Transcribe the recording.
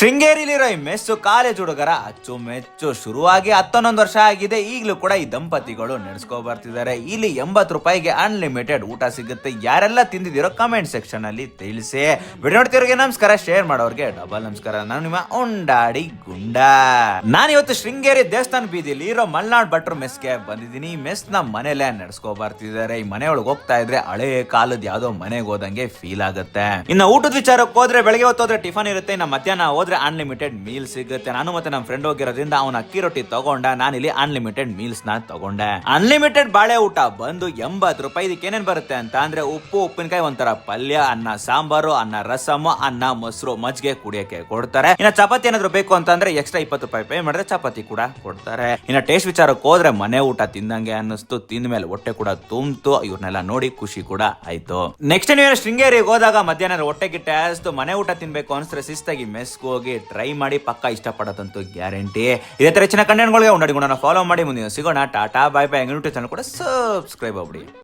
ಶೃಂಗೇರಿಲಿರೋ ಈ mess college ಹುಡುಗರ ಅಚ್ಚುಮೆಚ್ಚು. ಶುರುವಾಗಿ 11 ವರ್ಷ ಆಗಿದೆ. ಈಗಲೂ ಕೂಡ ಈ ದಂಪತಿಗಳು ನಡೆಸ್ಕೊ ಬರ್ತಿದ್ದಾರೆ. ಇಲ್ಲಿ 80 ರೂಪಾಯಿಗೆ ಅನ್ಲಿಮಿಟೆಡ್ ಊಟ ಸಿಗುತ್ತೆ. ಯಾರೆಲ್ಲ ತಿಂದಿದ್ದೀರೋ ಕಮೆಂಟ್ ಸೆಕ್ಷನ್ ಅಲ್ಲಿ ತಿಳಿಸಿ. ವಿಡಿಯೋ ನೋಡ್ತಿರೋರಿಗೆ ನಮಸ್ಕಾರ, ಶೇರ್ ಮಾಡೋರಿಗೆ ಡಬಲ್ ನಮಸ್ಕಾರ. ನಾನು ನಿಮ್ಮ ಉಂಡಾಡಿ ಗುಂಡ. ನಾನು ಇವತ್ತು ಶೃಂಗೇರಿ ದೇವಸ್ಥಾನ ಬೀದಿಲಿ ಇರೋ ಮಲ್ನಾಡ್ ಭಟ್ರು ಮೆಸ್ಗೆ ಬಂದಿದ್ದೀನಿ. ಈ ಮೆಸ್ ನ ಮನೇಲೆ ನಡೆಸ್ಕೊ ಬರ್ತಿದ್ದಾರೆ. ಈ ಮನೆ ಒಳಗೆ ಹೋಗ್ತಾ ಇದ್ರೆ ಹಳೆ ಕಾಲದ ಯಾವ್ದೋ ಮನೆಗೆ ಹೋದಂಗೆ ಫೀಲ್ ಆಗುತ್ತೆ. ಇನ್ನು ಊಟದ ವಿಚಾರಕ್ಕೆ ಹೋದ್ರೆ ಬೆಳಗ್ಗೆ ಹೊತ್ತು ಹೋದ್ರೆ ಟಿಫನ್ ಇರುತ್ತೆ. ಇನ್ನು ಮಧ್ಯಾಹ್ನ ಹೋದ್ರೆ ಅನ್ಲಿಮಿಟೆಡ್ ಮೀಲ್ ಸಿಗುತ್ತೆ. ನಾನು ಮತ್ತೆ ನಮ್ಮ ಫ್ರೆಂಡ್ ಹೋಗಿರೋದ್ರಿಂದ ಅವನ ಅಕ್ಕಿ ರೊಟ್ಟಿ ತಗೊಂಡ, ನಾನು ಇಲ್ಲಿ ಅನ್ಲಿಮಿಟೆಡ್ ಮೀಲ್ಸ್ ನ ತಗೊಂಡೆ. ಅನ್ಲಿಮಿಟೆಡ್ ಬಾಳೆ ಊಟ ಬಂದು 80 ರೂಪಾಯಿ. ಇದಕ್ಕೆ ಏನೇನ್ ಬರುತ್ತೆ ಅಂತ ಅಂದ್ರೆ ಉಪ್ಪು, ಉಪ್ಪಿನಕಾಯಿ, ಒಂಥರ ಪಲ್ಯ, ಅನ್ನ ಸಾಂಬಾರು, ಅನ್ನ ರಸಮ್, ಅನ್ನ ಮೊಸರು, ಮಜ್ಜಿಗೆ ಕುಡಿಯಕ್ಕೆ ಕೊಡ್ತಾರೆ. ಇನ್ನ ಚಪಾತಿ ಏನಾದ್ರು ಬೇಕು ಅಂತಂದ್ರೆ ಎಕ್ಸ್ಟ್ರಾ 20 ರೂಪಾಯಿ ಪೇ ಮಾಡಿದ್ರೆ ಚಪಾತಿ ಕೂಡ ಕೊಡ್ತಾರೆ. ಇನ್ನ ಟೇಸ್ಟ್ ವಿಚಾರಕ್ಕೆ ಹೋದ್ರೆ ಮನೆ ಊಟ ತಿಂದಂಗೆ ಅನ್ನಿಸ್ತು. ತಿಂದ ಮೇಲೆ ಹೊಟ್ಟೆ ಕೂಡ ತುಂಬಿತು. ಇವ್ರನ್ನೆಲ್ಲ ನೋಡಿ ಖುಷಿ ಕೂಡ ಆಯ್ತು. ನೆಕ್ಸ್ಟ್ ನೀವು ಶೃಂಗೇರಿಗೆ ಹೋದಾಗ ಮಧ್ಯಾಹ್ನ ಹೊಟ್ಟೆ ಗಿಟ್ಟೆ ಅಷ್ಟು ಮನೆ ಊಟ ತಿನ್ಬೇಕು ಅನ್ಸ್ರೆ ಶಿಸ್ತಾಗಿ ಮೆಸ್ಗೆ ಹೋಗಿ ಟ್ರೈ ಮಾಡಿ. ಪಕ್ಕ ಇಷ್ಟಪಡೋದಂತೂ ಗ್ಯಾರಂಟಿ. ಇದೇ ತರ ಹೆಚ್ಚಿನ ಕಂಟೆಂಟ್ಗಳಿಗೆ ಉಂಡಾಡಿ ಫಾಲೋ ಮಾಡಿ. ಮುಂದಿನ ಸಿಗೋಣ. ಟಾಟಾ, ಬಾಯ್ ಬಾಯ್. ಯೂಟ್ಯೂಬ್ ಚಾನಲ್ ಕೂಡ ಸಬ್ಸ್ಕ್ರೈಬ್ ಆಗ್ಬಿಡಿ.